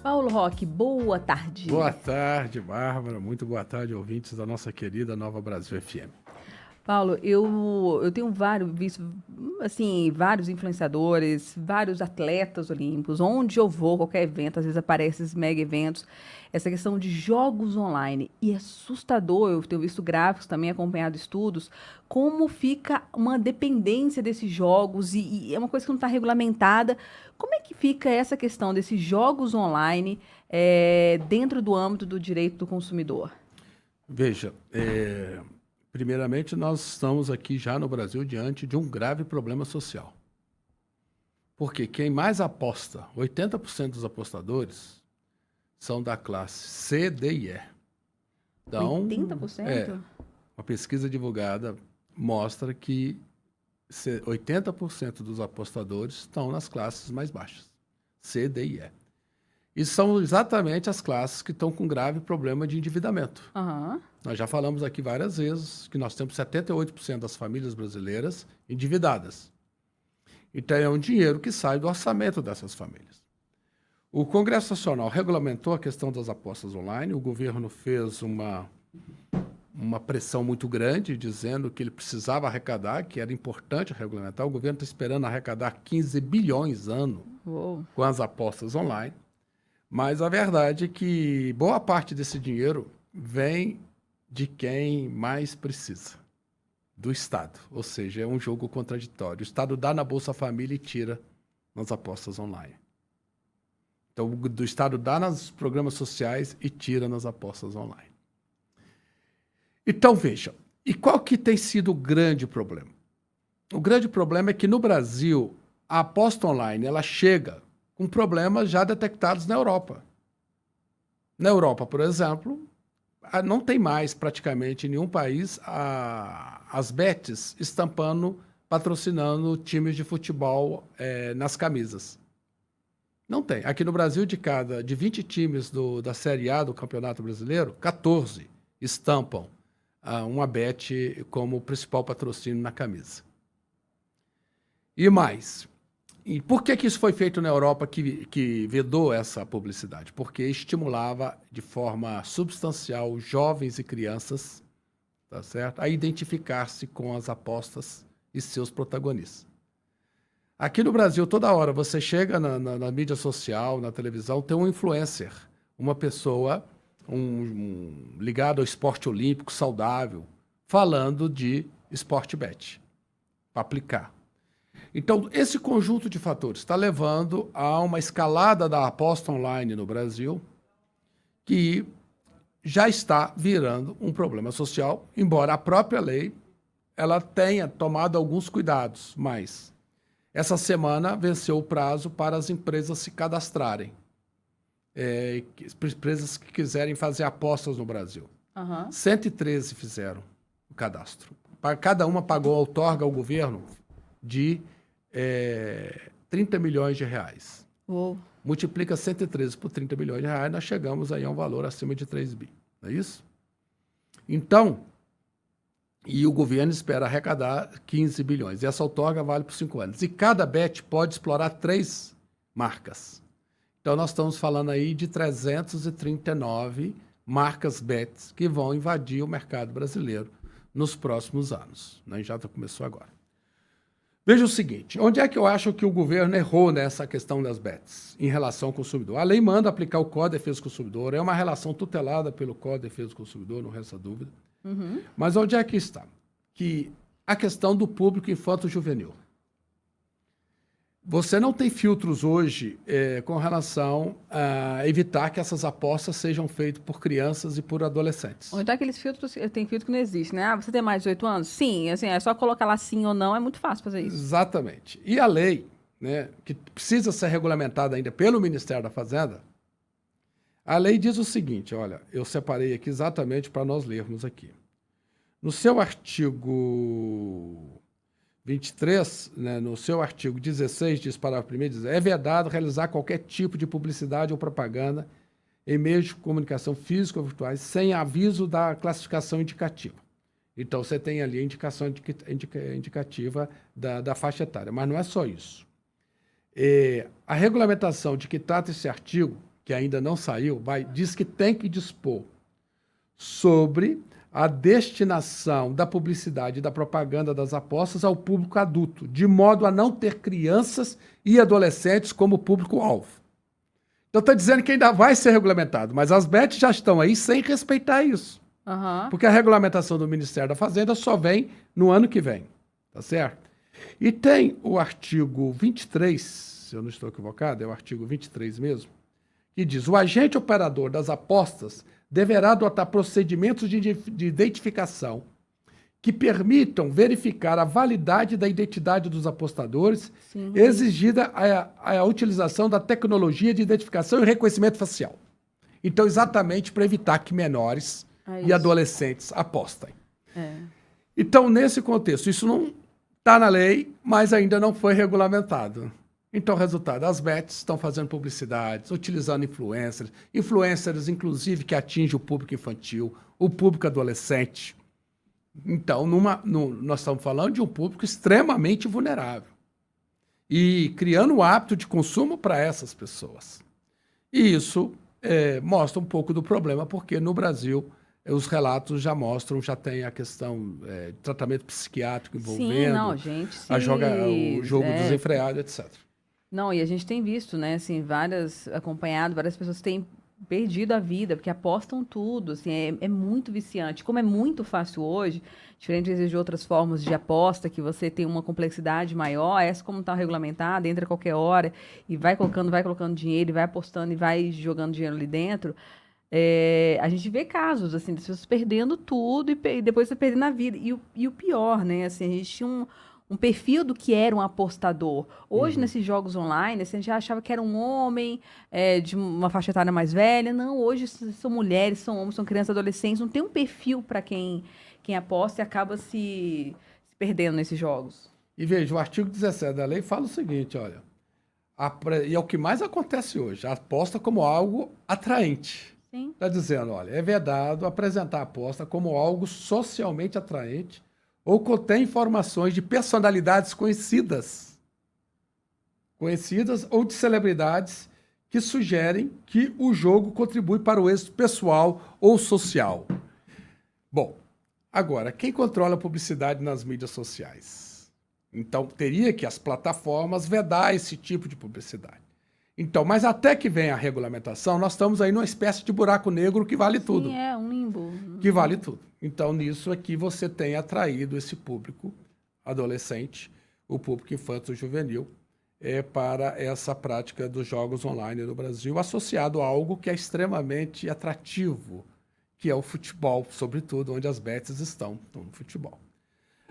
Paulo Roque, boa tarde. Boa tarde, Bárbara. Muito boa tarde, ouvintes da nossa querida Nova Brasil FM. Paulo, eu tenho visto assim, vários influenciadores, vários atletas olímpicos, onde eu vou, qualquer evento, às vezes aparecem esses mega eventos, essa questão de jogos online. E é assustador, eu tenho visto gráficos também, acompanhado estudos, como fica uma dependência desses jogos e é uma coisa que não está regulamentada. Como é que fica essa questão desses jogos online dentro do âmbito do direito do consumidor? Veja, primeiramente nós estamos aqui já no Brasil diante de um grave problema social. Porque quem mais aposta, 80% dos apostadores, são da classe C, D e E. Então, 80%? uma pesquisa divulgada mostra que 80% dos apostadores estão nas classes mais baixas, C, D e E. E são exatamente as classes que estão com grave problema de endividamento. Aham. Nós já falamos aqui várias vezes que nós temos 78% das famílias brasileiras endividadas. Então, é um dinheiro que sai do orçamento dessas famílias. O Congresso Nacional regulamentou a questão das apostas online, o governo fez uma pressão muito grande, dizendo que ele precisava arrecadar, que era importante regulamentar. O governo está esperando arrecadar 15 bilhões ano Uou. com as apostas online. Mas a verdade é que boa parte desse dinheiro vem de quem mais precisa, do Estado. Ou seja, é um jogo contraditório. O Estado dá na Bolsa Família e tira nas apostas online. Então, do Estado dá nos programas sociais e tira nas apostas online. Então, veja, e qual que tem sido o grande problema? O grande problema é que no Brasil, a aposta online ela chega com problemas já detectados na Europa. Na Europa, por exemplo, não tem mais praticamente em nenhum país as bets estampando, patrocinando times de futebol nas camisas. Não tem. Aqui no Brasil, de 20 times da Série A do Campeonato Brasileiro, 14 estampam uma bet como principal patrocínio na camisa. E mais, e por que isso foi feito na Europa que vedou essa publicidade? Porque estimulava de forma substancial jovens e crianças, tá certo? A identificar-se com as apostas e seus protagonistas. Aqui no Brasil, toda hora, você chega na mídia social, na televisão, tem um influencer, uma pessoa ligada ao esporte olímpico, saudável, falando de esporte bet, para aplicar. Então, esse conjunto de fatores está levando a uma escalada da aposta online no Brasil que já está virando um problema social, embora a própria lei ela tenha tomado alguns cuidados, mas essa semana venceu o prazo para as empresas se cadastrarem, empresas que quiserem fazer apostas no Brasil. Aham. 113 fizeram o cadastro. Cada uma pagou a outorga ao governo de 30 milhões de reais. Uou. Multiplica 113 por 30 milhões de reais, nós chegamos aí a um valor acima de 3 bi. Não é isso? Então, e o governo espera arrecadar 15 bilhões. E essa outorga vale por 5 anos. E cada bet pode explorar 3 marcas. Então, nós estamos falando aí de 339 marcas bets que vão invadir o mercado brasileiro nos próximos anos. Né? Já começou agora. Veja o seguinte, onde é que eu acho que o governo errou nessa questão das bets em relação ao consumidor? A lei manda aplicar o Código de Defesa do Consumidor, é uma relação tutelada pelo Código de Defesa do Consumidor, não resta dúvida. Uhum. Mas onde é que está? Que a questão do público infanto-juvenil. Você não tem filtros hoje com relação a evitar que essas apostas sejam feitas por crianças e por adolescentes. Onde tá aqueles filtros? Tem filtro que não existe, né? Ah, você tem mais de 18 anos? Sim, assim, é só colocar lá sim ou não, é muito fácil fazer isso. Exatamente. E a lei, né, que precisa ser regulamentada ainda pelo Ministério da Fazenda, a lei diz o seguinte, olha, eu separei aqui exatamente para nós lermos aqui. No seu artigo 23, né, no seu artigo 16, diz parágrafo 1º, diz, é vedado realizar qualquer tipo de publicidade ou propaganda em meios de comunicação física ou virtuais sem aviso da classificação indicativa. Então, você tem ali a indicação indicativa da faixa etária, mas não é só isso. A regulamentação de que trata esse artigo que ainda não saiu, diz que tem que dispor sobre a destinação da publicidade e da propaganda das apostas ao público adulto, de modo a não ter crianças e adolescentes como público-alvo. Então está dizendo que ainda vai ser regulamentado, mas as bets já estão aí sem respeitar isso. Porque a regulamentação do Ministério da Fazenda só vem no ano que vem, tá certo? E tem o artigo 23, se eu não estou equivocado, é o artigo 23 mesmo, que diz: o agente operador das apostas deverá adotar procedimentos de identificação que permitam verificar a validade da identidade dos apostadores, sim, exigida a utilização da tecnologia de identificação e reconhecimento facial. Então, exatamente para evitar que menores e adolescentes apostem. Então, nesse contexto, isso não está na lei, mas ainda não foi regulamentado. Então, resultado, as bets estão fazendo publicidades, utilizando influencers, inclusive, que atingem o público infantil, o público adolescente. Então, nós estamos falando de um público extremamente vulnerável e criando o hábito de consumo para essas pessoas. E isso mostra um pouco do problema, porque no Brasil os relatos já mostram, já tem a questão de tratamento psiquiátrico envolvendo, sim, não, gente, o jogo desenfreado, etc. Não, e a gente tem visto, né, assim, acompanhado, várias pessoas têm perdido a vida, porque apostam tudo, assim, é muito viciante. Como é muito fácil hoje, diferente de outras formas de aposta, que você tem uma complexidade maior, essa como está regulamentada, entra a qualquer hora e vai colocando dinheiro, e vai apostando e vai jogando dinheiro ali dentro, a gente vê casos, assim, das pessoas perdendo tudo e depois você perdendo a vida. E o pior, né, assim, a gente tinha um perfil do que era um apostador. Hoje, nesses jogos online, assim, a gente já achava que era um homem de uma faixa etária mais velha. Não, hoje são mulheres, são homens, são crianças, adolescentes. Não tem um perfil para quem aposta e acaba se perdendo nesses jogos. E veja, o artigo 17 da lei fala o seguinte, olha, e é o que mais acontece hoje, a aposta como algo atraente. Está dizendo, olha, é vedado apresentar a aposta como algo socialmente atraente ou contém informações de personalidades conhecidas ou de celebridades que sugerem que o jogo contribui para o êxito pessoal ou social. Bom, agora, quem controla a publicidade nas mídias sociais? Então, teria que as plataformas vedar esse tipo de publicidade. Então, mas até que venha a regulamentação, nós estamos aí numa espécie de buraco negro que vale tudo. Sim, é um limbo. Que vale tudo. Então, nisso aqui você tem atraído esse público adolescente, o público infanto-juvenil, para essa prática dos jogos online no Brasil, associado a algo que é extremamente atrativo, que é o futebol, sobretudo, onde as bets estão no futebol.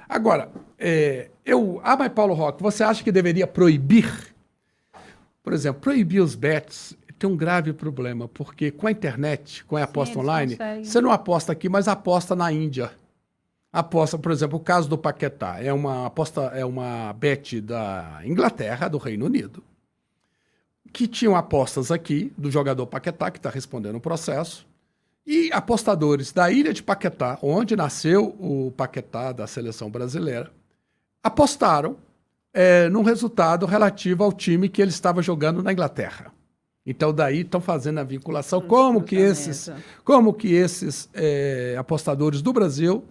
Agora, mas Paulo Roque, você acha que deveria proibir? Por exemplo, proibir os bets tem um grave problema, porque com a internet, com a aposta online, você não aposta aqui, mas aposta na Índia. Aposta, por exemplo, o caso do Paquetá, é uma bet da Inglaterra, do Reino Unido, que tinham apostas aqui do jogador Paquetá, que está respondendo o processo, e apostadores da ilha de Paquetá, onde nasceu o Paquetá da seleção brasileira, apostaram num resultado relativo ao time que ele estava jogando na Inglaterra. Então, daí estão fazendo a vinculação, como que esses apostadores do Brasil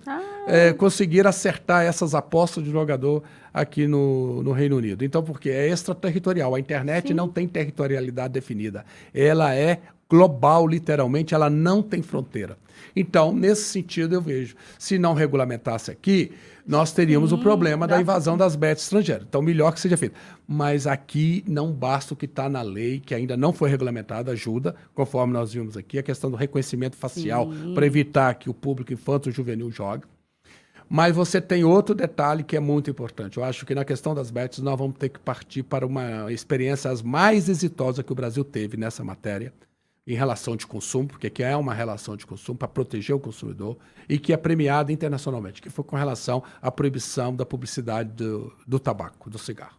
conseguiram acertar essas apostas de jogador aqui no Reino Unido. Então, porque é extraterritorial, a internet não tem territorialidade definida, ela é global, literalmente, ela não tem fronteira. Então, nesse sentido, eu vejo, se não regulamentasse aqui, nós teríamos o problema da invasão das bets estrangeiras. Então, melhor que seja feito. Mas aqui não basta o que está na lei, que ainda não foi regulamentado, ajuda, conforme nós vimos aqui, a questão do reconhecimento facial, para evitar que o público infanto-juvenil jogue. Mas você tem outro detalhe que é muito importante. Eu acho que na questão das bets nós vamos ter que partir para uma experiência as mais exitosa que o Brasil teve nessa matéria, em relação de consumo, porque aqui é uma relação de consumo para proteger o consumidor e que é premiada internacionalmente, que foi com relação à proibição da publicidade do tabaco, do cigarro.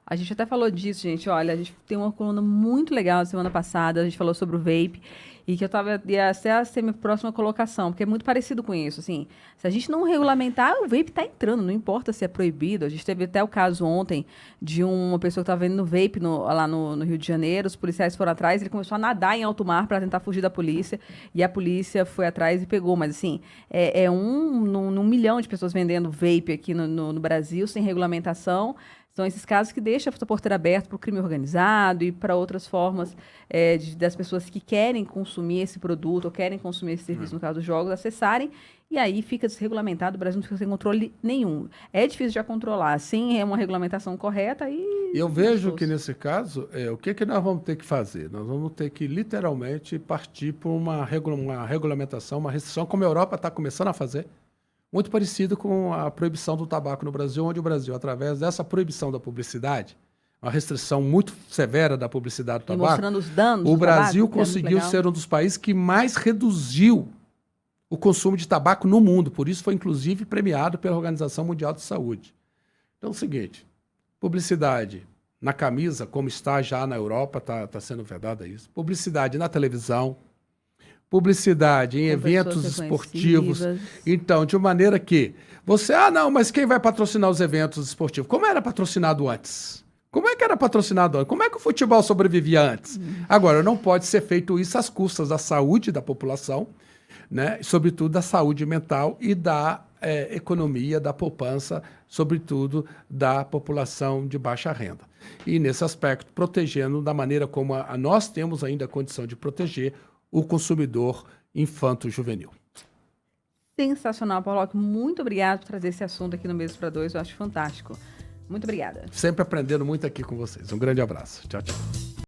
A gente até falou disso, gente. Olha, a gente tem uma coluna muito legal na semana passada. A gente falou sobre o vape. E que ia ser a minha próxima colocação, porque é muito parecido com isso. Assim, se a gente não regulamentar, o vape está entrando, não importa se é proibido. A gente teve até o caso ontem de uma pessoa que estava vendendo vape lá no Rio de Janeiro. Os policiais foram atrás, ele começou a nadar em alto mar para tentar fugir da polícia. E a polícia foi atrás e pegou. Mas, assim, num milhão de pessoas vendendo vape aqui no Brasil, sem regulamentação. São esses casos que deixam a porteira aberta para o crime organizado e para outras formas das pessoas que querem consumir esse produto ou querem consumir esse serviço, no caso dos jogos, acessarem, e aí fica desregulamentado, o Brasil não fica sem controle nenhum. É difícil de controlar, sem uma regulamentação correta. Eu vejo que, nesse caso, o que nós vamos ter que fazer? Nós vamos ter que, literalmente, partir por uma regulamentação, uma restrição, como a Europa está começando a fazer, muito parecido com a proibição do tabaco no Brasil, onde o Brasil, através dessa proibição da publicidade, uma restrição muito severa da publicidade do tabaco, mostrando os danos o Brasil tabaco, conseguiu ser um dos países que mais reduziu o consumo de tabaco no mundo. Por isso foi, inclusive, premiado pela Organização Mundial de Saúde. Então é o seguinte, publicidade na camisa, como está já na Europa, está sendo vedada isso. Publicidade na televisão, publicidade em eventos esportivos. Então, de maneira que você, não, mas quem vai patrocinar os eventos esportivos? Como era patrocinado antes? Como é que era patrocinado antes? Como é que o futebol sobrevivia antes? Agora, não pode ser feito isso às custas da saúde da população, né? Sobretudo da saúde mental e da economia, da poupança, sobretudo da população de baixa renda. E, nesse aspecto, protegendo da maneira como nós temos ainda a condição de proteger o consumidor infanto-juvenil. Sensacional, Paulo. Muito obrigado por trazer esse assunto aqui no Mesa para Dois. Eu acho fantástico. Muito obrigada. Sempre aprendendo muito aqui com vocês. Um grande abraço. Tchau, tchau.